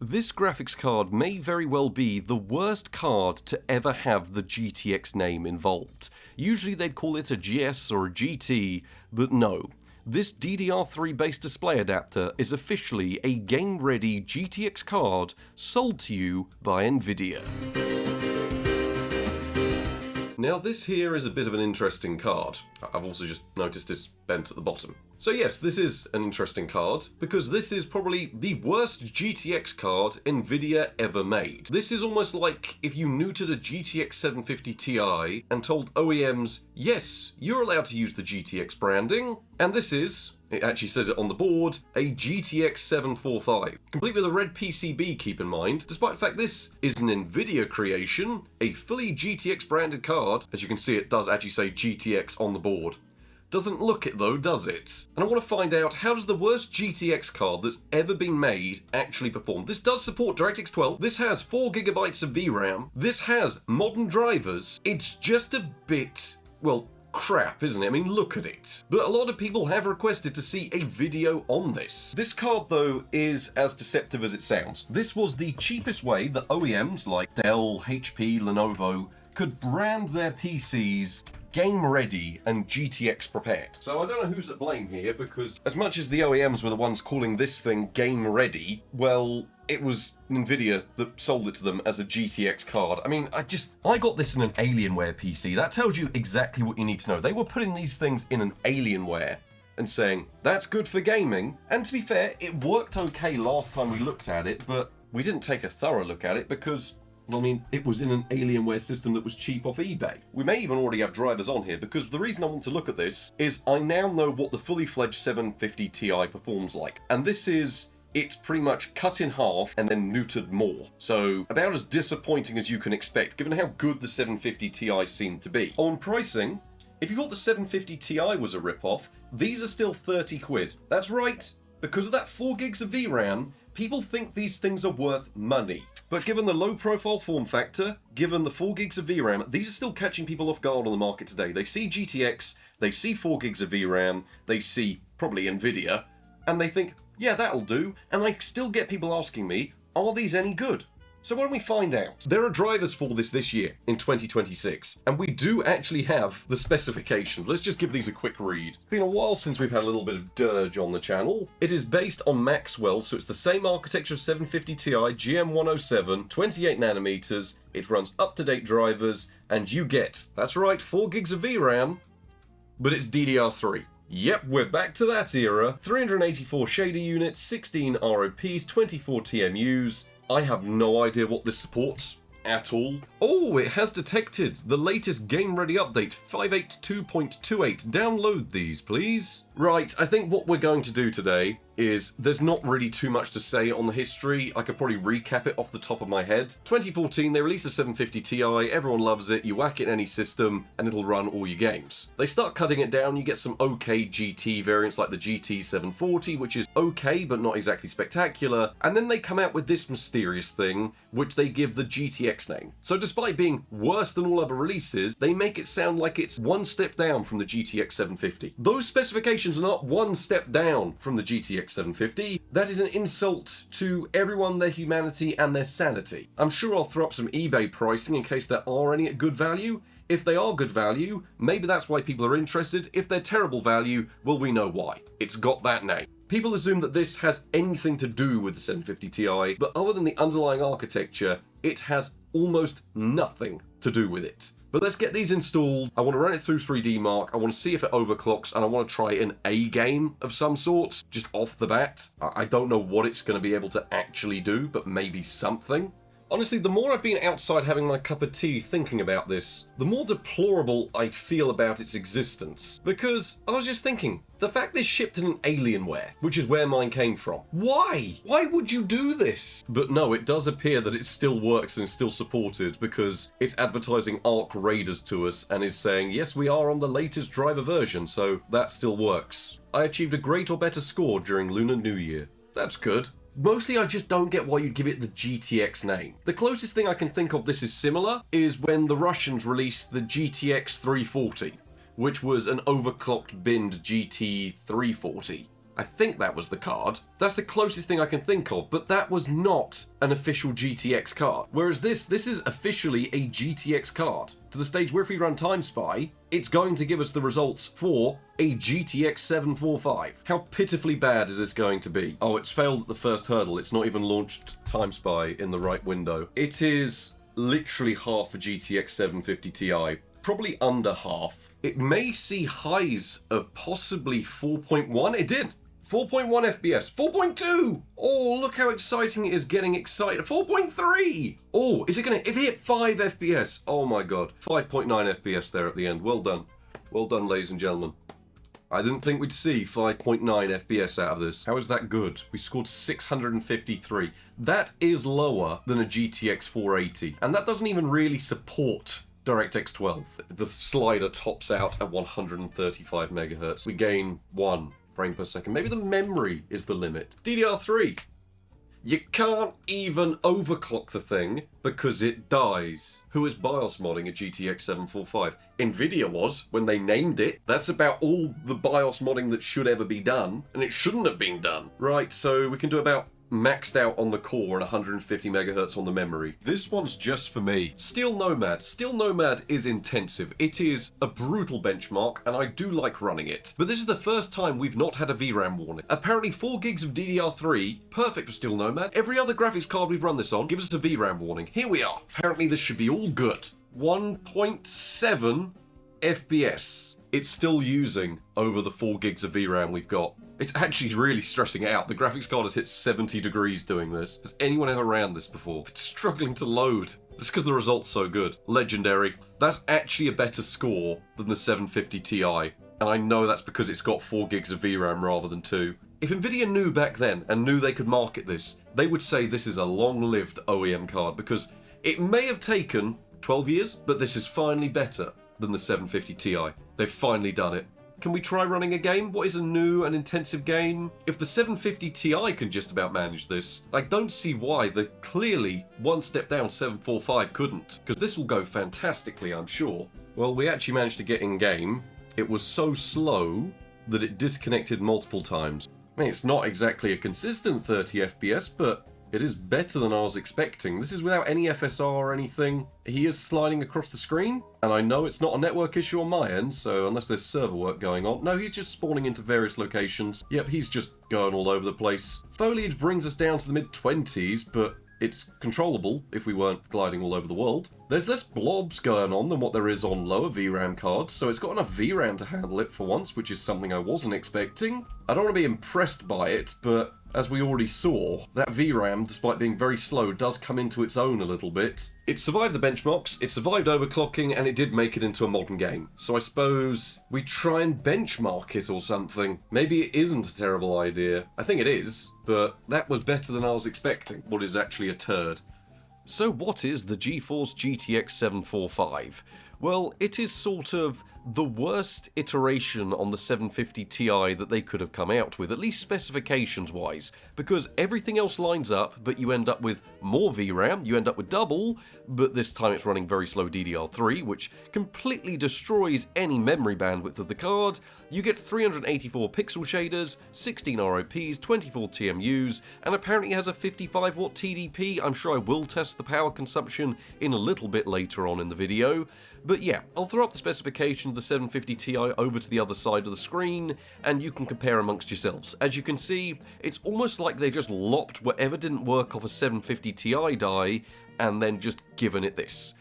This graphics card may very well be the worst card to ever have the GTX name involved. Usually they'd call it a GS or a GT, but no. This DDR3 based display adapter is officially a game-ready GTX card sold to you by Nvidia. Now this here is a bit of an interesting card. I've also just noticed it's bent at the bottom. So yes, this is an interesting card, because this is probably the worst GTX card Nvidia ever made. This is almost like if you neutered a GTX 750 Ti and told OEMs, yes, you're allowed to use the GTX branding, and this is, it actually says it on the board, a GTX 745. Complete with a red PCB, keep in mind, despite the fact this is an Nvidia creation, a fully GTX branded card. As you can see, it does actually say GTX on the board. Doesn't look it though, does it? And I want to find out, how does the worst GTX card that's ever been made actually perform? This does support DirectX 12, this has 4GB of VRAM, this has modern drivers. It's just a bit, well, crap, isn't it? I mean, look at it. But a lot of people have requested to see a video on this. This card, though, is as deceptive as it sounds. This was the cheapest way that OEMs like Dell, HP, Lenovo could brand their PCs game ready and GTX prepared. So I don't know who's at blame here, because as much as the OEMs were the ones calling this thing game ready, well, it was Nvidia that sold it to them as a GTX card. I mean, I got this in an Alienware PC. That tells you exactly what you need to know. They were putting these things in an Alienware and saying, that's good for gaming. And to be fair, it worked okay last time we looked at it, but we didn't take a thorough look at it because, I mean, it was in an Alienware system that was cheap off eBay. We may even already have drivers on here, because the reason I want to look at this is I now know what the fully fledged 750 Ti performs like. And this is, it's pretty much cut in half and then neutered more. So about as disappointing as you can expect, given how good the 750 Ti seemed to be. On pricing, if you thought the 750 Ti was a rip-off, these are still 30 quid. That's right, because of that 4 gigs of VRAM, people think these things are worth money. But given the low profile form factor, given the 4 gigs of VRAM, these are still catching people off guard on the market today. They see GTX, they see 4 gigs of VRAM, they see probably Nvidia, and they think, yeah, that'll do. And I still get people asking me, are these any good? So why don't we find out? There are drivers for this year, in 2026, and we do actually have the specifications. Let's just give these a quick read. It's been a while since we've had a little bit of dirge on the channel. It is based on Maxwell, so it's the same architecture as 750 Ti, GM107, 28 nanometers, it runs up-to-date drivers, and you get, that's right, 4 gigs of VRAM, but it's DDR3. Yep, we're back to that era. 384 shader units, 16 ROPs, 24 TMUs. I have no idea what this supports at all. Oh, it has detected the latest game-ready update, 582.28. Download these, please. Right, I think what we're going to do today is, there's not really too much to say on the history. I could probably recap it off the top of my head. 2014, they released a 750 Ti, everyone loves it, you whack it in any system, and it'll run all your games. They start cutting it down, you get some okay GT variants like the GT 740, which is okay, but not exactly spectacular, and then they come out with this mysterious thing, which they give the GTX name. So despite being worse than all other releases, they make it sound like it's one step down from the GTX 750. Those specifications are not one step down from the GTX 750. That is an insult to everyone, their humanity, and their sanity. I'm sure I'll throw up some eBay pricing in case there are any at good value. If they are good value, maybe that's why people are interested. If they're terrible value, well, we know why. It's got that name. People assume that this has anything to do with the 750 Ti, but other than the underlying architecture, it has almost nothing to do with it. But let's get these installed. I want to run it through 3D Mark. I want to see if it overclocks, and I want to try an A game of some sort, just off the bat. I don't know what it's going to be able to actually do, but maybe something. Honestly, the more I've been outside having my cup of tea thinking about this, the more deplorable I feel about its existence. Because I was just thinking, the fact this shipped in an Alienware, which is where mine came from. Why? Why would you do this? But no, it does appear that it still works and is still supported, because it's advertising Arc Raiders to us and is saying, yes, we are on the latest driver version, so that still works. I achieved a great or better score during Lunar New Year. That's good. Mostly I just don't get why you'd give it the GTX name. The closest thing I can think of this is similar is when the Russians released the GTX 340, which was an overclocked binned GT 340. I think that was the card. That's the closest thing I can think of, but that was not an official GTX card. Whereas this is officially a GTX card, to the stage where if we run Time Spy, it's going to give us the results for a GTX 745. How pitifully bad is this going to be? Oh, it's failed at the first hurdle. It's not even launched Time Spy in the right window. It is literally half a GTX 750 Ti, probably under half. It may see highs of possibly 4.1. It did. 4.1 FPS. 4.2! Oh, look how exciting it is getting excited. 4.3! Oh, is it going to hit 5 FPS? Oh my god. 5.9 FPS there at the end. Well done. Well done, ladies and gentlemen. I didn't think we'd see 5.9 FPS out of this. How is that good? We scored 653. That is lower than a GTX 480. And that doesn't even really support DirectX 12. The slider tops out at 135 megahertz. We gain 1 frame per second. Maybe the memory is the limit. DDR3. You can't even overclock the thing because it dies. Who is BIOS modding a GTX 745? Nvidia was when they named it. That's about all the BIOS modding that should ever be done, and it shouldn't have been done. Right, so we can do about maxed out on the core and 150 megahertz on the memory. This one's just for me. Steel Nomad. Steel Nomad is intensive. It is a brutal benchmark, and I do like running it. But this is the first time we've not had a VRAM warning. Apparently 4 gigs of DDR3, perfect for Steel Nomad. Every other graphics card we've run this on gives us a VRAM warning. Here we are. Apparently this should be all good. 1.7 FPS. It's still using over the 4 gigs of VRAM we've got. It's actually really stressing it out. The graphics card has hit 70 degrees doing this. Has anyone ever ran this before? It's struggling to load. That's because the result's so good. Legendary. That's actually a better score than the 750 Ti. And I know that's because it's got 4 gigs of VRAM rather than 2. If Nvidia knew back then and knew they could market this, they would say this is a long-lived OEM card because it may have taken 12 years, but this is finally better than the 750 Ti. They've finally done it. Can we try running a game? What is a new and intensive game? If the 750 Ti can just about manage this, I don't see why the clearly one step down 745 couldn't, because this will go fantastically, I'm sure. Well, we actually managed to get in game. It was so slow that it disconnected multiple times. I mean, it's not exactly a consistent 30 FPS, but it is better than I was expecting. This is without any FSR or anything. He is sliding across the screen, and I know it's not a network issue on my end, so unless there's server work going on. No, he's just spawning into various locations. Yep, he's just going all over the place. Foliage brings us down to the mid-20s, but it's controllable if we weren't gliding all over the world. There's less blobs going on than what there is on lower VRAM cards, so it's got enough VRAM to handle it for once, which is something I wasn't expecting. I don't want to be impressed by it, but as we already saw, that VRAM, despite being very slow, does come into its own a little bit. It survived the benchmarks, it survived overclocking, and it did make it into a modern game. So I suppose we try and benchmark it or something. Maybe it isn't a terrible idea. I think it is, but that was better than I was expecting. What is actually a turd. So what is the GeForce GTX 745? Well, it is sort of the worst iteration on the 750 Ti that they could have come out with, at least specifications wise, because everything else lines up, but you end up with more VRAM, you end up with double, but this time it's running very slow DDR3, which completely destroys any memory bandwidth of the card. You get 384 pixel shaders, 16 ROPs, 24 TMUs, and apparently has a 55 watt TDP. I'm sure I will test the power consumption in a little bit later on in the video. But yeah, I'll throw up the specification of the 750 Ti over to the other side of the screen, and you can compare amongst yourselves. As you can see, it's almost like they just lopped whatever didn't work off a 750 Ti die, and then just given it this.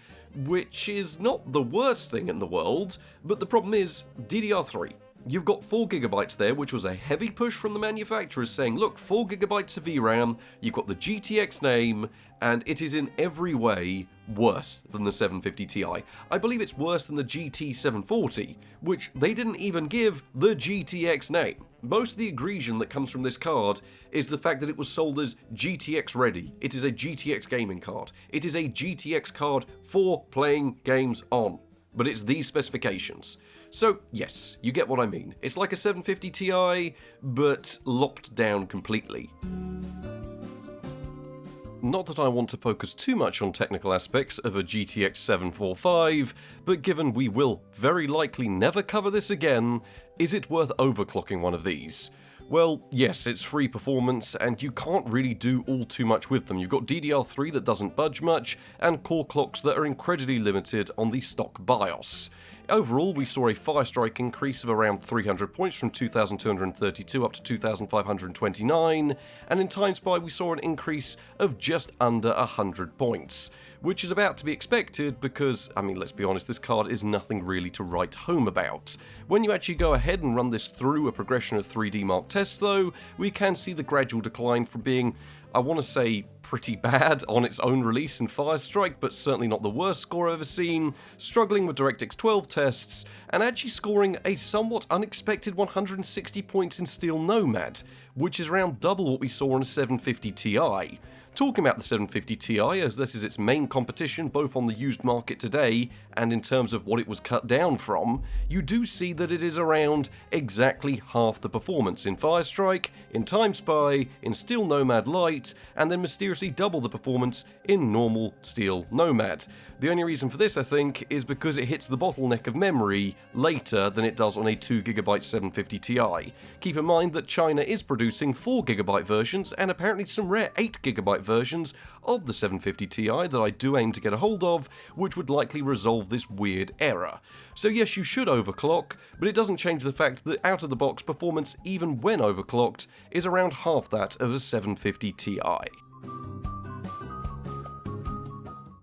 Which is not the worst thing in the world, but the problem is DDR3. You've got 4GB there, which was a heavy push from the manufacturers saying, look, 4GB of VRAM, you've got the GTX name, and it is in every way worse than the 750 Ti. I believe it's worse than the GT740, which they didn't even give the GTX name. Most of the egregion that comes from this card is the fact that it was sold as GTX ready. It is a GTX gaming card. It is a GTX card for playing games on. But it's these specifications. So yes, you get what I mean. It's like a 750 Ti, but lopped down completely. Not that I want to focus too much on technical aspects of a GTX 745, but given we will very likely never cover this again, is it worth overclocking one of these? Well, yes, it's free performance, and you can't really do all too much with them. You've got DDR3 that doesn't budge much, and core clocks that are incredibly limited on the stock BIOS. Overall, we saw a Firestrike increase of around 300 points from 2,232 up to 2,529, and in Time Spy we saw an increase of just under 100 points, which is about to be expected because, I mean, let's be honest, this card is nothing really to write home about. When you actually go ahead and run this through a progression of 3D Mark tests though, we can see the gradual decline from being, I want to say, pretty bad on its own release in Firestrike, but certainly not the worst score I've ever seen, struggling with DirectX 12 tests, and actually scoring a somewhat unexpected 160 points in Steel Nomad, which is around double what we saw on a 750 Ti. Talking about the 750 Ti, as this is its main competition both on the used market today and in terms of what it was cut down from, you do see that it is around exactly half the performance in Firestrike, in Time Spy, in Steel Nomad Lite, and then mysteriously double the performance in normal Steel Nomad. The only reason for this, I think, is because it hits the bottleneck of memory later than it does on a 2GB 750 Ti. Keep in mind that China is producing 4GB versions and apparently some rare 8GB versions of the 750 Ti that I do aim to get a hold of, which would likely resolve this weird error. So yes, you should overclock, but it doesn't change the fact that out-of-the-box performance, even when overclocked, is around half that of a 750 Ti.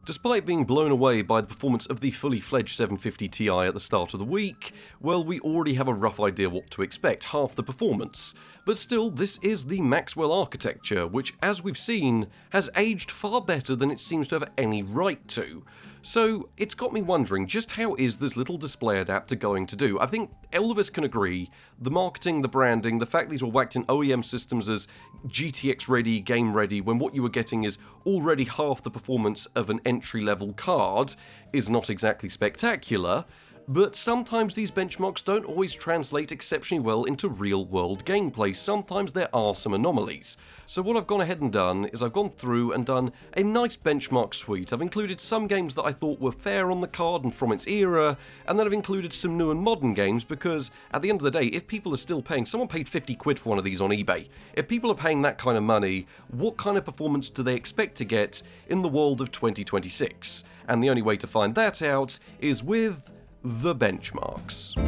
Despite being blown away by the performance of the fully fledged 750 Ti at the start of the week, well, we already have a rough idea what to expect, half the performance. But still, this is the Maxwell architecture, which, as we've seen, has aged far better than it seems to have any right to. So, it's got me wondering, just how is this little display adapter going to do? I think all of us can agree, the marketing, the branding, the fact these were whacked in OEM systems as GTX ready, game ready, when what you were getting is already half the performance of an entry-level card, is not exactly spectacular. But sometimes these benchmarks don't always translate exceptionally well into real-world gameplay. Sometimes there are some anomalies. So what I've gone ahead and done is I've gone through and done a nice benchmark suite. I've included some games that I thought were fair on the card and from its era, and then I've included some new and modern games because, at the end of the day, if people are still paying, someone paid 50 quid for one of these on eBay. If people are paying that kind of money, what kind of performance do they expect to get in the world of 2026? And the only way to find that out is with the benchmarks.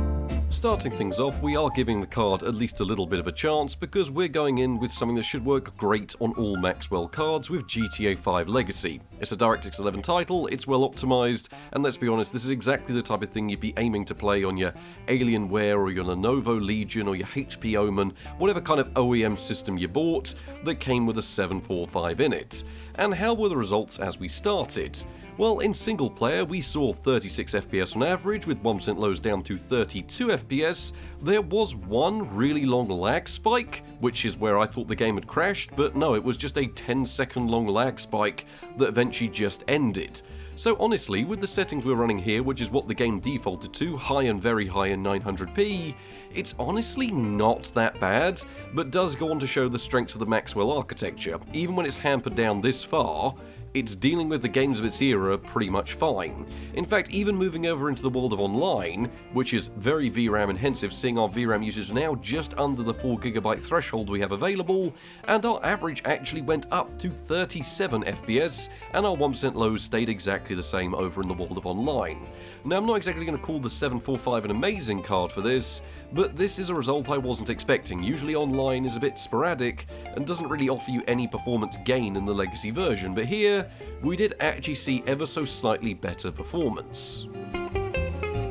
Starting things off, we are giving the card at least a little bit of a chance because we're going in with something that should work great on all Maxwell cards with GTA 5 Legacy. It's a DirectX 11 title, it's well optimized, and let's be honest, this is exactly the type of thing you'd be aiming to play on your Alienware or your Lenovo Legion or your HP Omen, whatever kind of OEM system you bought that came with a 745 in it. And how were the results as we started? Well, in single player, we saw 36 FPS on average, with 1% lows down to 32 FPS. There was one really long lag spike, which is where I thought the game had crashed, but no, it was just a 10-second long lag spike that eventually just ended. So honestly, with the settings we're running here, which is what the game defaulted to, high and very high in 900p, it's honestly not that bad, but does go on to show the strengths of the Maxwell architecture. Even when it's hampered down this far, it's dealing with the games of its era pretty much fine. In fact, even moving over into the world of online, which is very VRAM intensive, seeing our VRAM usage now just under the 4GB threshold we have available, and our average actually went up to 37 FPS, and our 1% lows stayed exactly the same over in the world of online. Now, I'm not exactly going to call the 745 an amazing card for this, but this is a result I wasn't expecting. Usually online is a bit sporadic and doesn't really offer you any performance gain in the legacy version, but here we did actually see ever so slightly better performance.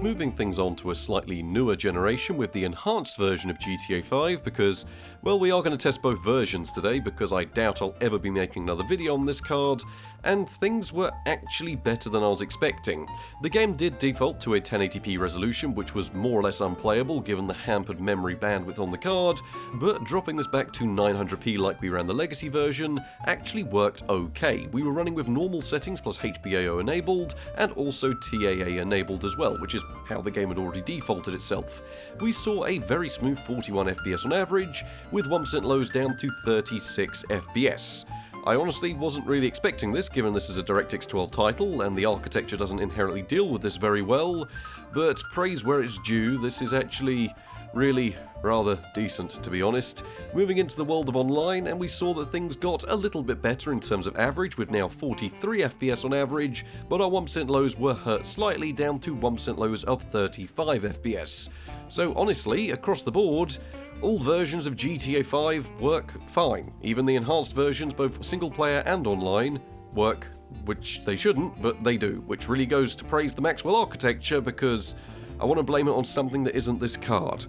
Moving things on to a slightly newer generation with the enhanced version of GTA 5 because, well, we are going to test both versions today because I doubt I'll ever be making another video on this card, and things were actually better than I was expecting. The game did default to a 1080p resolution, which was more or less unplayable given the hampered memory bandwidth on the card, but dropping this back to 900p like we ran the legacy version actually worked okay. We were running with normal settings plus HBAO enabled, and also TAA enabled as well, which is how the game had already defaulted itself. We saw a very smooth 41 FPS on average, with 1% lows down to 36 FPS. I honestly wasn't really expecting this, given this is a DirectX 12 title, and the architecture doesn't inherently deal with this very well, but praise where it's due, this is actually really rather decent, to be honest. Moving into the world of online, and we saw that things got a little bit better in terms of average, with now 43 FPS on average, but our 1% lows were hurt slightly, down to 1% lows of 35 FPS. So honestly, across the board, all versions of GTA 5 work fine. Even the enhanced versions, both single player and online, work, which they shouldn't, but they do, which really goes to praise the Maxwell architecture, because I want to blame it on something that isn't this card.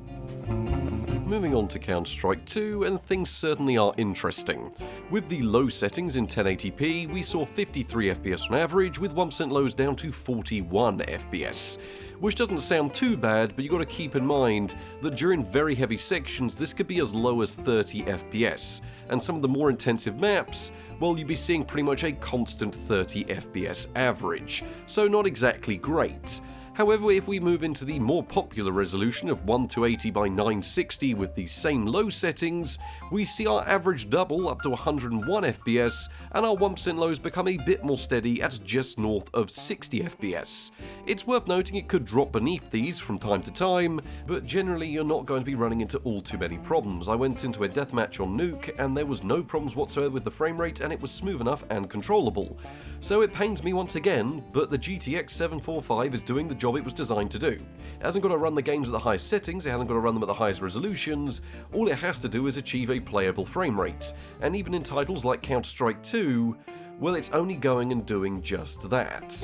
Moving on to Counter-Strike 2, and things certainly are interesting. With the low settings in 1080p, we saw 53 FPS on average, with 1% lows down to 41 FPS. Which doesn't sound too bad, but you've got to keep in mind that during very heavy sections this could be as low as 30 FPS, and some of the more intensive maps, well, you'd be seeing pretty much a constant 30 FPS average, so not exactly great. However, if we move into the more popular resolution of 1280 by 960 with the same low settings, we see our average double up to 101 FPS, and our 1% lows become a bit more steady at just north of 60 FPS. It's worth noting it could drop beneath these from time to time, but generally you're not going to be running into all too many problems. I went into a deathmatch on Nuke, and there was no problems whatsoever with the frame rate, and it was smooth enough and controllable. So it pains me once again, but the GTX 745 is doing the job it was designed to do. It hasn't got to run the games at the highest settings, it hasn't got to run them at the highest resolutions, all it has to do is achieve a playable frame rate. And even in titles like Counter-Strike 2, well, it's only going and doing just that.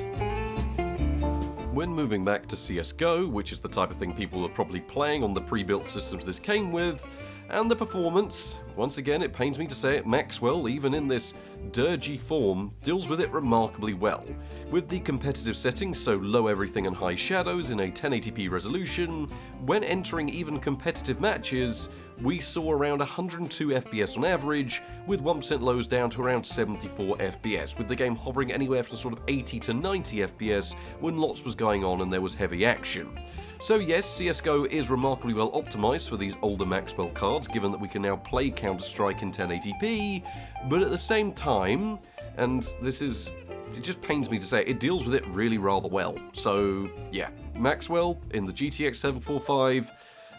When moving back to CSGO, which is the type of thing people are probably playing on the pre-built systems this came with, and the performance, once again it pains me to say it, Maxwell, even in this dirgy form, deals with it remarkably well. With the competitive settings, so low everything and high shadows in a 1080p resolution, when entering even competitive matches, we saw around 102 FPS on average, with 1% lows down to around 74 FPS, with the game hovering anywhere from sort of 80 to 90 FPS when lots was going on and there was heavy action. So yes, CSGO is remarkably well optimised for these older Maxwell cards, given that we can now play Counter-Strike in 1080p, but at the same time, and it just pains me to say, it deals with it really rather well. So yeah, Maxwell in the GTX 745,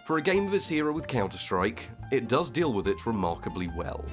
for a game of its era with Counter-Strike, it does deal with it remarkably well.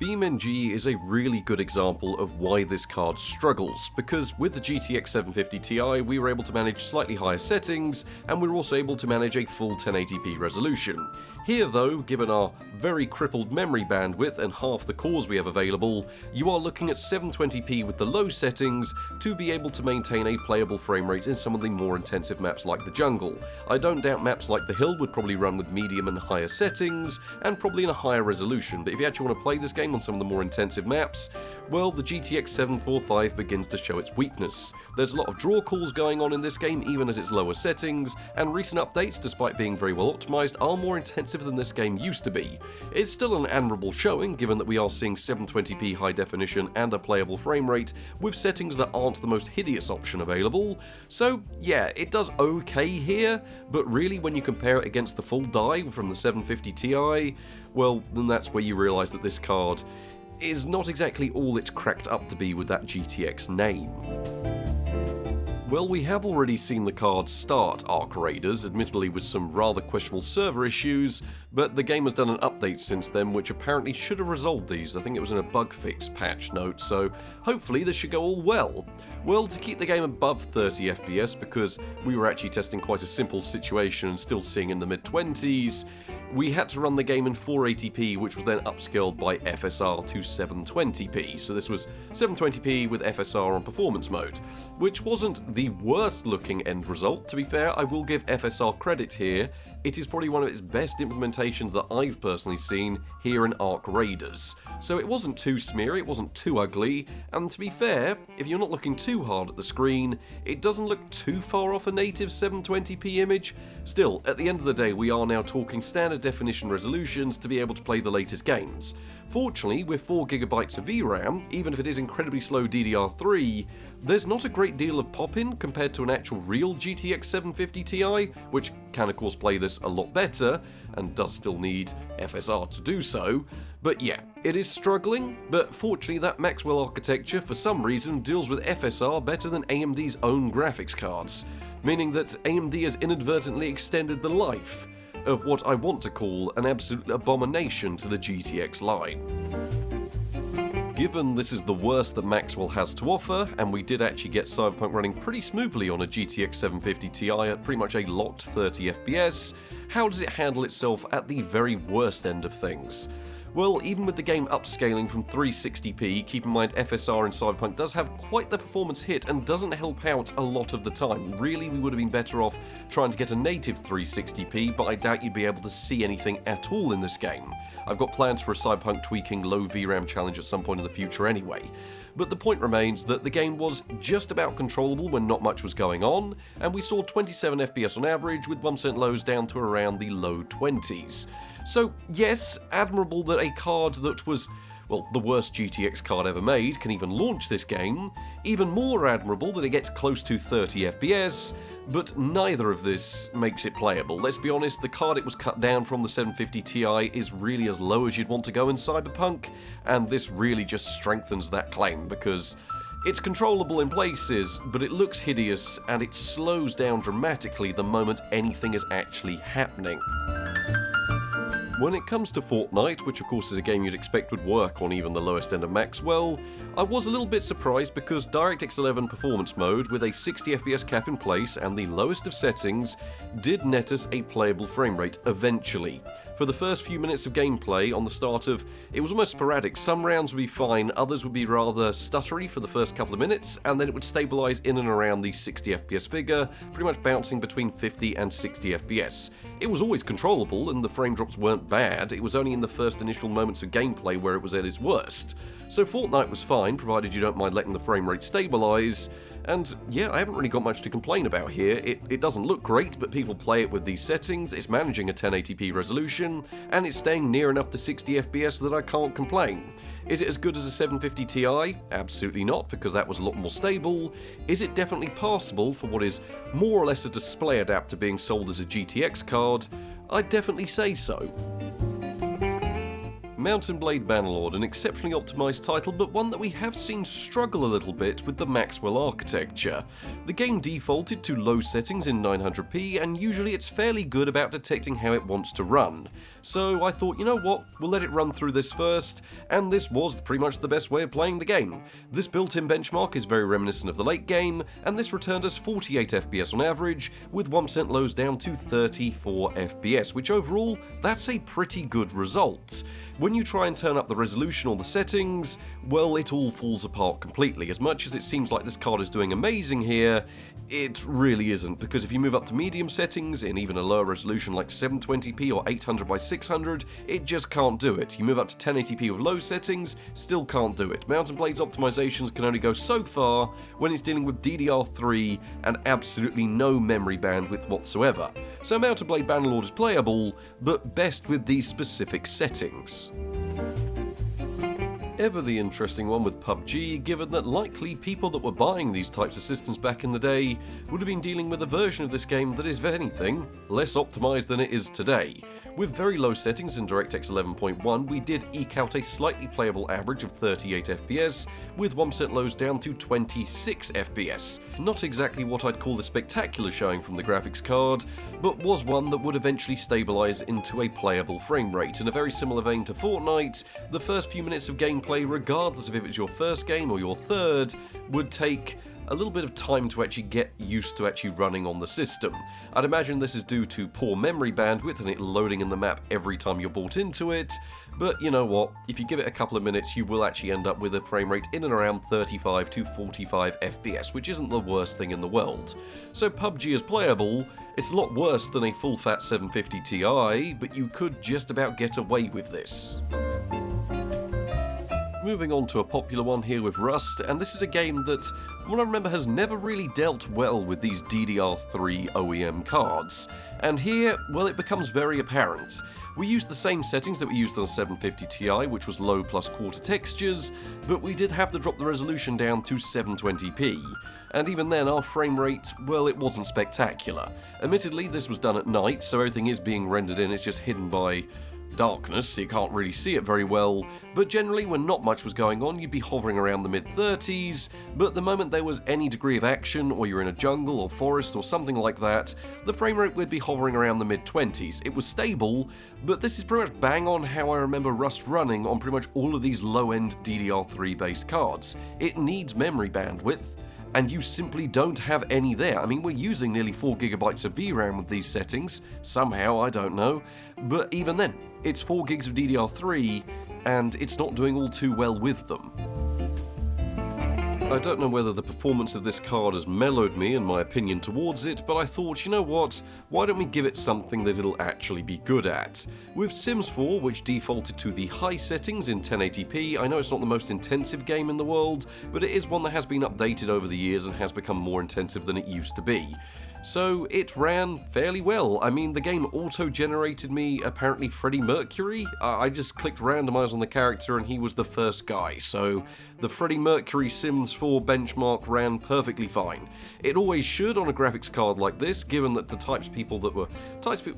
BeamNG is a really good example of why this card struggles, because with the GTX 750 Ti we were able to manage slightly higher settings, and we were also able to manage a full 1080p resolution. Here though, given our very crippled memory bandwidth and half the cores we have available, you are looking at 720p with the low settings to be able to maintain a playable frame rate in some of the more intensive maps like the jungle. I don't doubt maps like the Hill would probably run with medium and higher settings, and probably in a higher resolution, but if you actually want to play this game on some of the more intensive maps, well, the GTX 745 begins to show its weakness. There's a lot of draw calls going on in this game even at its lower settings, and recent updates, despite being very well optimised, are more intensive than this game used to be. It's still an admirable showing, given that we are seeing 720p high definition and a playable frame rate, with settings that aren't the most hideous option available. So yeah, it does okay here, but really when you compare it against the full die from the 750 Ti, well, then that's where you realise that this card is not exactly all it's cracked up to be with that GTX name. Well, we have already seen the card start Arc Raiders, admittedly with some rather questionable server issues, but the game has done an update since then which apparently should have resolved these. I think it was in a bug fix patch note, so hopefully this should go all well. Well, to keep the game above 30 FPS, because we were actually testing quite a simple situation and still seeing in the mid-20s, we had to run the game in 480p, which was then upscaled by FSR to 720p. So this was 720p with FSR on performance mode, which wasn't the worst looking end result. To be fair, I will give FSR credit here. It is probably one of its best implementations that I've personally seen here in Arc Raiders. So it wasn't too smeary, it wasn't too ugly, and to be fair, if you're not looking too hard at the screen, it doesn't look too far off a native 720p image. Still, at the end of the day, we are now talking standard definition resolutions to be able to play the latest games. Fortunately, with 4GB of VRAM, even if it is incredibly slow DDR3, there's not a great deal of pop-in compared to an actual real GTX 750 Ti, which can of course play this a lot better, and does still need FSR to do so. But yeah, it is struggling, but fortunately that Maxwell architecture for some reason deals with FSR better than AMD's own graphics cards. meaning that AMD has inadvertently extended the life of what I want to call an absolute abomination to the GTX line. Given this is the worst that Maxwell has to offer, and we did actually get Cyberpunk running pretty smoothly on a GTX 750 Ti at pretty much a locked 30 FPS, how does it handle itself at the very worst end of things? Well, even with the game upscaling from 360p, keep in mind FSR in Cyberpunk does have quite the performance hit and doesn't help out a lot of the time. Really, we would have been better off trying to get a native 360p, but I doubt you'd be able to see anything at all in this game. I've got plans for a Cyberpunk tweaking low VRAM challenge at some point in the future anyway. But the point remains that the game was just about controllable when not much was going on, and we saw 27 FPS on average, with 1% lows down to around the low 20s. So yes, admirable that a card that was, well, the worst GTX card ever made can even launch this game. Even more admirable that it gets close to 30 FPS, but neither of this makes it playable. Let's be honest, the card it was cut down from, the 750 Ti, is really as low as you'd want to go in Cyberpunk, and this really just strengthens that claim, because it's controllable in places, but it looks hideous, and it slows down dramatically the moment anything is actually happening. When it comes to Fortnite, which of course is a game you'd expect would work on even the lowest end of Maxwell, I was a little bit surprised because DirectX 11 Performance Mode with a 60 FPS cap in place and the lowest of settings did net us a playable frame rate eventually. For the first few minutes of gameplay on the start of, it was almost sporadic. Some rounds would be fine, others would be rather stuttery for the first couple of minutes, and then it would stabilise in and around the 60 FPS figure, pretty much bouncing between 50 and 60 FPS. It was always controllable, and the frame drops weren't bad. It was only in the first initial moments of gameplay where it was at its worst. So Fortnite was fine, provided you don't mind letting the frame rate stabilise. And yeah, I haven't really got much to complain about here. It doesn't look great, but people play it with these settings, it's managing a 1080p resolution, and it's staying near enough to 60 FPS that I can't complain. Is it as good as a 750 Ti? Absolutely not, because that was a lot more stable. Is it definitely passable for what is more or less a display adapter being sold as a GTX card? I'd definitely say so. M&B Bannerlord, an exceptionally optimised title, but one that we have seen struggle a little bit with the Maxwell architecture. The game defaulted to low settings in 900p, and usually it's fairly good about detecting how it wants to run. So I thought, you know what, we'll let it run through this first, and this was pretty much the best way of playing the game. This built-in benchmark is very reminiscent of the late game, and this returned us 48 FPS on average, with 1% lows down to 34 FPS, which overall, that's a pretty good result. When you try and turn up the resolution or the settings, well, it all falls apart completely. As much as it seems like this card is doing amazing here, it really isn't, because if you move up to medium settings in even a lower resolution like 720p or 800 by 600, it just can't do it. You move up to 1080p with low settings, still can't do it. Mount & Blade's optimizations can only go so far when it's dealing with DDR3 and absolutely no memory bandwidth whatsoever. So Mount & Blade Bannerlord is playable, but best with these specific settings. Ever the interesting one with PUBG, given that likely people that were buying these types of systems back in the day would have been dealing with a version of this game that is, if anything, less optimised than it is today. With very low settings in DirectX 11.1, we did eke out a slightly playable average of 38 FPS, with 1% lows down to 26 FPS. Not exactly what I'd call a spectacular showing from the graphics card, but was one that would eventually stabilise into a playable frame rate. In a very similar vein to Fortnite, the first few minutes of gameplay, regardless of if it's your first game or your third, would take a little bit of time to actually get used to actually running on the system. I'd imagine this is due to poor memory bandwidth and it loading in the map every time you're bought into it, but you know what, if you give it a couple of minutes you will actually end up with a frame rate in and around 35 to 45 FPS, which isn't the worst thing in the world. So PUBG is playable. It's a lot worse than a full-fat 750 Ti, but you could just about get away with this. Moving on to a popular one here with Rust, and this is a game that, what I remember, has never really dealt well with these DDR3 OEM cards. And here, well, it becomes very apparent. We used the same settings that we used on a 750 Ti, which was low plus quarter textures, but we did have to drop the resolution down to 720p. And even then, our frame rate, well, it wasn't spectacular. Admittedly, this was done at night, so everything is being rendered in, it's just hidden by darkness, so you can't really see it very well, but generally when not much was going on you'd be hovering around the mid-30s, but the moment there was any degree of action, or you're in a jungle or forest or something like that, the frame rate would be hovering around the mid-20s. It was stable, but this is pretty much bang on how I remember Rust running on pretty much all of these low-end DDR3 based cards. It needs memory bandwidth, and you simply don't have any there. I mean, we're using nearly 4GB of VRAM with these settings, somehow, I don't know, but even then, it's 4GB of DDR3, and it's not doing all too well with them. I don't know whether the performance of this card has mellowed me in my opinion towards it, but I thought, you know what, why don't we give it something that it'll actually be good at? With Sims 4, which defaulted to the high settings in 1080p, I know it's not the most intensive game in the world, but it is one that has been updated over the years and has become more intensive than it used to be. So it ran fairly well. I mean, the game auto-generated me apparently Freddie Mercury. I just clicked randomize on the character and he was the first guy, so the Freddie Mercury Sims 4 benchmark ran perfectly fine. It always should on a graphics card like this, given that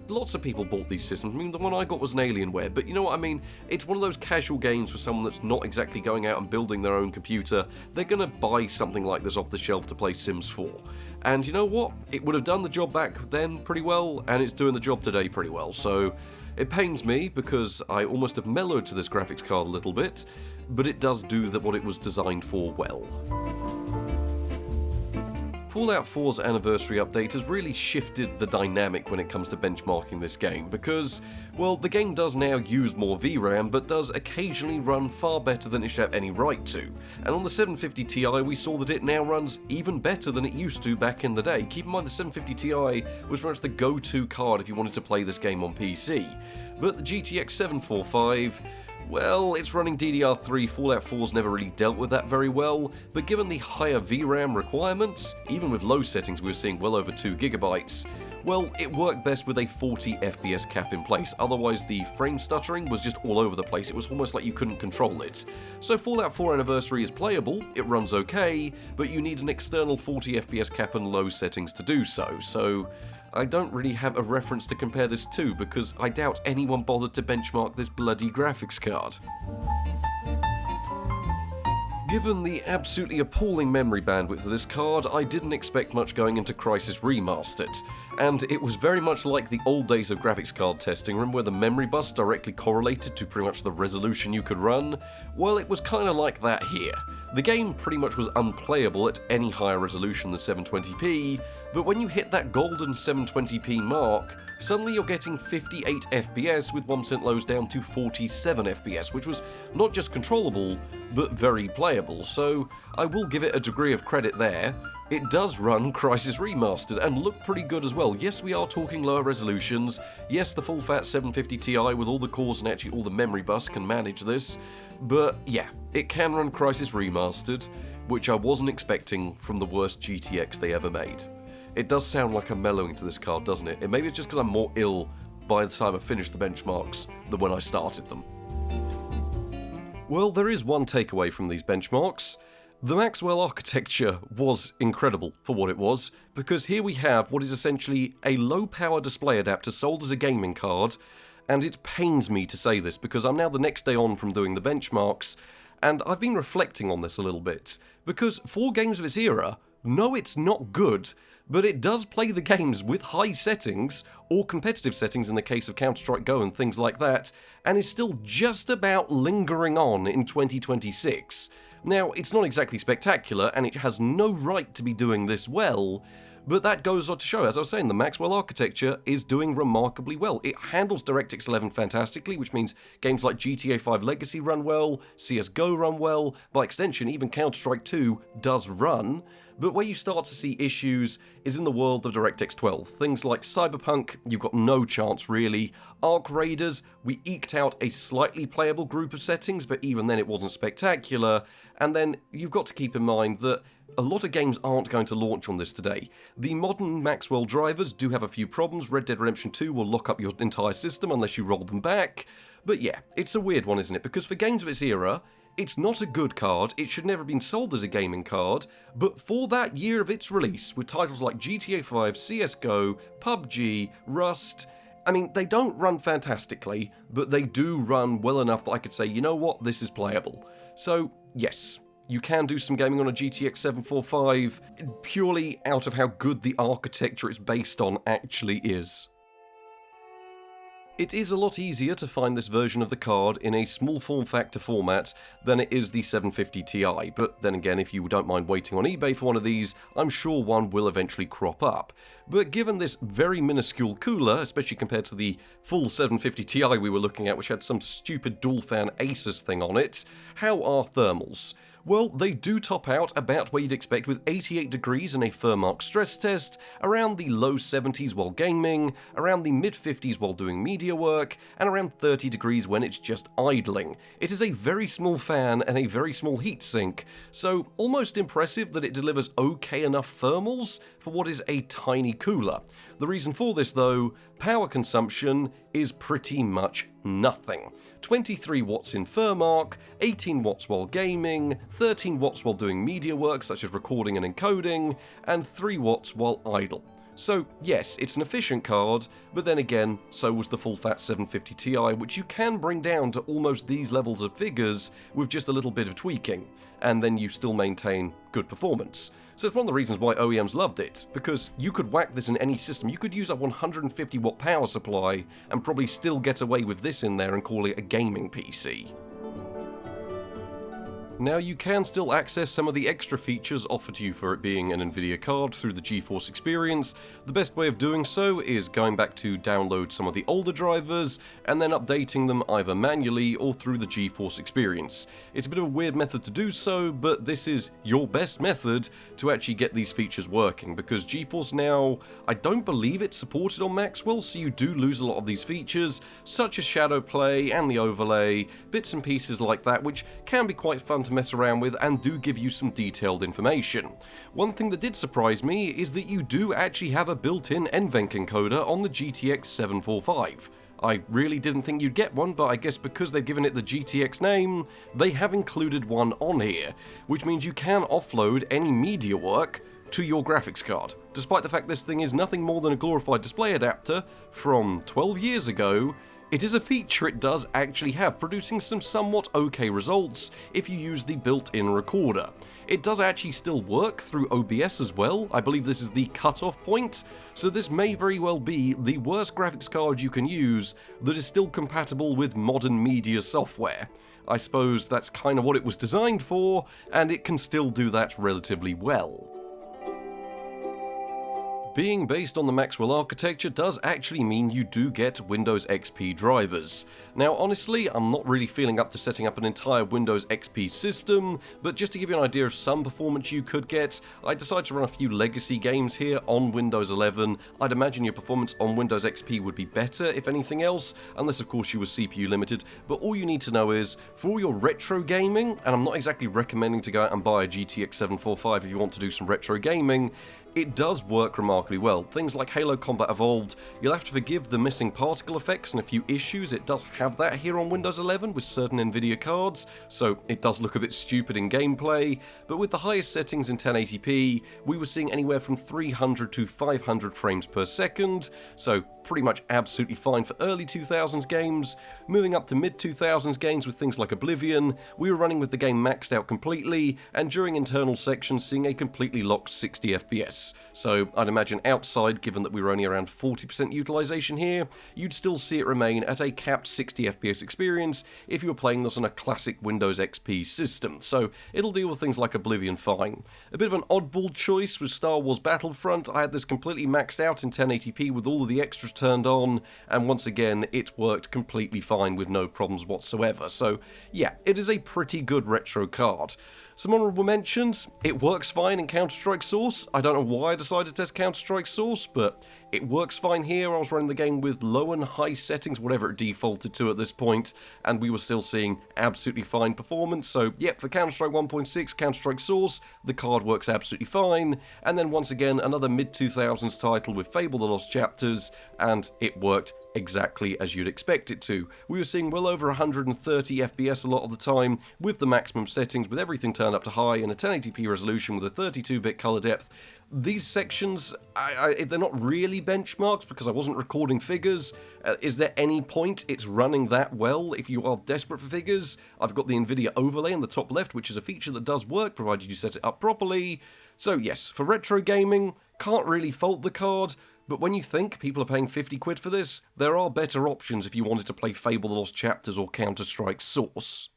lots of people bought these systems. I mean, the one I got was an Alienware, but you know what I mean? It's one of those casual games for someone that's not exactly going out and building their own computer. They're gonna buy something like this off the shelf to play Sims 4. And you know what? It would have done the job back then pretty well, and it's doing the job today pretty well, so it pains me because I almost have mellowed to this graphics card a little bit, but it does do what it was designed for well. Fallout 4's anniversary update has really shifted the dynamic when it comes to benchmarking this game because, well, the game does now use more VRAM but does occasionally run far better than it should have any right to. And on the 750 Ti we saw that it now runs even better than it used to back in the day. Keep in mind the 750 Ti was pretty much the go-to card if you wanted to play this game on PC. But the GTX 745, well, it's running DDR3, Fallout 4's never really dealt with that very well, but given the higher VRAM requirements, even with low settings we were seeing well over 2GB, well, it worked best with a 40 FPS cap in place, otherwise the frame stuttering was just all over the place, it was almost like you couldn't control it. So Fallout 4 Anniversary is playable, it runs okay, but you need an external 40 FPS cap and low settings to do so I don't really have a reference to compare this to because I doubt anyone bothered to benchmark this bloody graphics card. Given the absolutely appalling memory bandwidth of this card, I didn't expect much going into Crysis Remastered, and it was very much like the old days of graphics card testing. Remember where the memory bus directly correlated to pretty much the resolution you could run? Well, it was kind of like that here. The game pretty much was unplayable at any higher resolution than 720p, but when you hit that golden 720p mark, suddenly you're getting 58 FPS with 1% lows down to 47 FPS, which was not just controllable, but very playable, so I will give it a degree of credit there. It does run Crysis Remastered and look pretty good as well. Yes, we are talking lower resolutions. Yes, the full-fat 750 Ti with all the cores and actually all the memory bus can manage this. But yeah, it can run Crysis Remastered, which I wasn't expecting from the worst GTX they ever made. It does sound like I'm mellowing to this card, doesn't it? And maybe it's just because I'm more ill by the time I finished the benchmarks than when I started them. Well, there is one takeaway from these benchmarks. The Maxwell architecture was incredible for what it was, because here we have what is essentially a low-power display adapter sold as a gaming card, and it pains me to say this because I'm now the next day on from doing the benchmarks, and I've been reflecting on this a little bit, because for games of its era, no, it's not good, but it does play the games with high settings, or competitive settings in the case of Counter-Strike Go and things like that, and is still just about lingering on in 2026. Now, it's not exactly spectacular, and it has no right to be doing this well, but that goes on to show, as I was saying, the Maxwell architecture is doing remarkably well. It handles DirectX 11 fantastically, which means games like GTA 5 Legacy run well, CSGO run well, by extension even Counter-Strike 2 does run, but where you start to see issues is in the world of DirectX 12. Things like Cyberpunk, you've got no chance really. Arc Raiders, we eked out a slightly playable group of settings, but even then it wasn't spectacular. And then you've got to keep in mind that a lot of games aren't going to launch on this today. The modern Maxwell drivers do have a few problems. Red Dead Redemption 2 will lock up your entire system unless you roll them back. But yeah, it's a weird one, isn't it? Because for games of its era, it's not a good card, it should never have been sold as a gaming card, but for that year of its release, with titles like GTA 5, CSGO, PUBG, Rust, I mean, they don't run fantastically, but they do run well enough that I could say, you know what, this is playable. So, yes, you can do some gaming on a GTX 745, purely out of how good the architecture it's based on actually is. It is a lot easier to find this version of the card in a small form factor format than it is the 750 Ti, but then again, if you don't mind waiting on eBay for one of these, I'm sure one will eventually crop up. But given this very minuscule cooler, especially compared to the full 750 Ti we were looking at, which had some stupid dual fan Asus thing on it, how are thermals? Well, they do top out about where you'd expect, with 88 degrees in a Furmark stress test, around the low 70s while gaming, around the mid 50s while doing media work, and around 30 degrees when it's just idling. It is a very small fan and a very small heatsink, so almost impressive that it delivers okay enough thermals for what is a tiny cooler. The reason for this though, power consumption is pretty much nothing. 23 watts in Furmark, 18 watts while gaming, 13 watts while doing media work such as recording and encoding, and 3 watts while idle. So yes, it's an efficient card, but then again, so was the full-fat 750 Ti, which you can bring down to almost these levels of figures with just a little bit of tweaking, and then you still maintain good performance. So it's one of the reasons why OEMs loved it, because you could whack this in any system. You could use a 150 watt power supply and probably still get away with this in there and call it a gaming PC. Now, you can still access some of the extra features offered to you for it being an Nvidia card through the GeForce experience. The best way of doing so is going back to download some of the older drivers and then updating them either manually or through the GeForce experience. It's a bit of a weird method to do so, but this is your best method to actually get these features working, because GeForce now, I don't believe it's supported on Maxwell, so you do lose a lot of these features, such as shadow play and the overlay, bits and pieces like that, which can be quite fun to mess around with and do give you some detailed information. One thing that did surprise me is that you do actually have a built-in NVENC encoder on the GTX 745. I really didn't think you'd get one, but I guess because they've given it the GTX name, they have included one on here, which means you can offload any media work to your graphics card, despite the fact this thing is nothing more than a glorified display adapter from 12 years ago. It is a feature it does actually have, producing some somewhat okay results if you use the built-in recorder. It does actually still work through OBS as well. I believe this is the cutoff point, so this may very well be the worst graphics card you can use that is still compatible with modern media software. I suppose that's kind of what it was designed for, and it can still do that relatively well. Being based on the Maxwell architecture does actually mean you do get Windows XP drivers. Now honestly, I'm not really feeling up to setting up an entire Windows XP system, but just to give you an idea of some performance you could get, I decided to run a few legacy games here on Windows 11. I'd imagine your performance on Windows XP would be better, if anything else, unless of course you were CPU limited, but all you need to know is, for all your retro gaming, and I'm not exactly recommending to go out and buy a GTX 745 if you want to do some retro gaming, it does work remarkably well. Things like Halo Combat Evolved, you'll have to forgive the missing particle effects and a few issues. It does have that here on Windows 11 with certain Nvidia cards, so it does look a bit stupid in gameplay, but with the highest settings in 1080p, we were seeing anywhere from 300 to 500 frames per second, so pretty much absolutely fine for early 2000s games. Moving up to mid 2000s games with things like Oblivion, we were running with the game maxed out completely, and during internal sections seeing a completely locked 60 FPS. So I'd imagine outside, given that we were only around 40% utilization here, you'd still see it remain at a capped 60 FPS experience if you were playing this on a classic Windows XP system, so it'll deal with things like Oblivion fine. A bit of an oddball choice was Star Wars Battlefront. I had this completely maxed out in 1080p with all of the extras turned on, and once again it worked completely fine with no problems whatsoever. So yeah, it is a pretty good retro card. Some honourable mentions, it works fine in Counter-Strike Source. I don't know why I decided to test Counter-Strike Source, but it works fine here. I was running the game with low and high settings, whatever it defaulted to at this point, and we were still seeing absolutely fine performance. So yep, for Counter-Strike 1.6, Counter-Strike Source, the card works absolutely fine. And then once again, another mid-2000s title with Fable The Lost Chapters, and it worked exactly as you'd expect it to. We were seeing well over 130 FPS a lot of the time with the maximum settings, with everything turned up to high in a 1080p resolution with a 32-bit color depth. These sections, they're not really really benchmarks because I wasn't recording figures. Is there any point it's running that well if you are desperate for figures? I've got the Nvidia overlay in the top left, which is a feature that does work provided you set it up properly. So yes, for retro gaming, can't really fault the card. But when you think people are paying 50 quid for this, there are better options if you wanted to play Fable The Lost Chapters or Counter-Strike Source.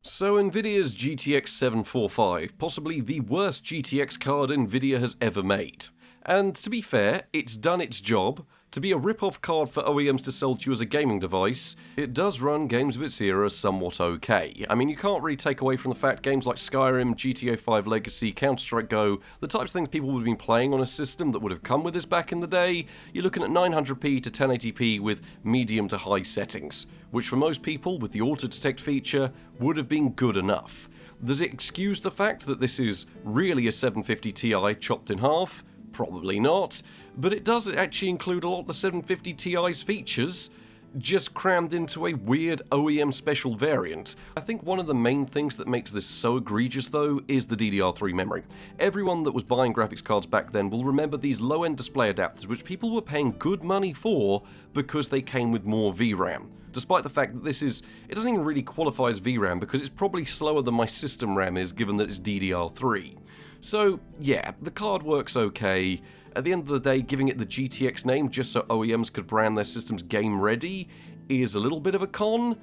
So Nvidia's GTX 745, possibly the worst GTX card Nvidia has ever made. And to be fair, it's done its job. To be a rip-off card for OEMs to sell to you as a gaming device, it does run games of its era somewhat okay. I mean, you can't really take away from the fact games like Skyrim, GTA 5 Legacy, Counter-Strike Go, the types of things people would have been playing on a system that would have come with this back in the day, you're looking at 900p to 1080p with medium to high settings, which for most people, with the auto-detect feature, would have been good enough. Does it excuse the fact that this is really a 750 Ti chopped in half? Probably not, but it does actually include a lot of the 750 Ti's features, just crammed into a weird OEM special variant. I think one of the main things that makes this so egregious though is the DDR3 memory. Everyone that was buying graphics cards back then will remember these low-end display adapters which people were paying good money for because they came with more VRAM. Despite the fact that it doesn't even really qualify as VRAM because it's probably slower than my system RAM is given that it's DDR3. So yeah, the card works okay. At the end of the day, giving it the GTX name just so OEMs could brand their systems game ready is a little bit of a con,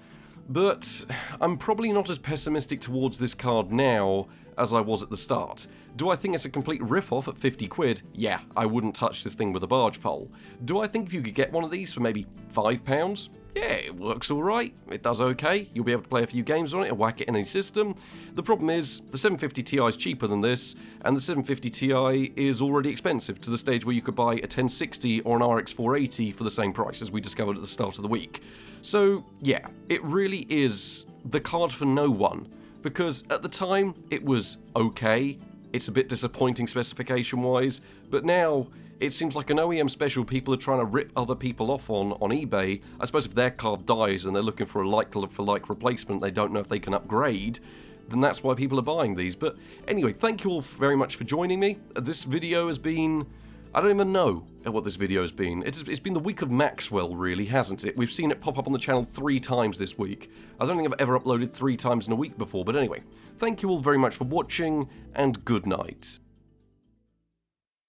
but I'm probably not as pessimistic towards this card now as I was at the start. Do I think it's a complete rip-off at 50 quid? Yeah, I wouldn't touch this thing with a barge pole. Do I think if you could get one of these for maybe £5? Yeah, it works alright, it does okay, you'll be able to play a few games on it and whack it in any system. The problem is, the 750 Ti is cheaper than this, and the 750 Ti is already expensive to the stage where you could buy a 1060 or an RX 480 for the same price as we discovered at the start of the week. So yeah, it really is the card for no one, because at the time it was okay, it's a bit disappointing specification-wise, but now it seems like an OEM special people are trying to rip other people off on eBay. I suppose if their card dies and they're looking for a like-for-like replacement, they don't know if they can upgrade, then that's why people are buying these. But anyway, thank you all very much for joining me. This video has been... I don't even know what this video has been. It's been the week of Maxwell, really, hasn't it? We've seen it pop up on the channel 3 times this week. I don't think I've ever uploaded 3 times in a week before, but anyway. Thank you all very much for watching, and good night.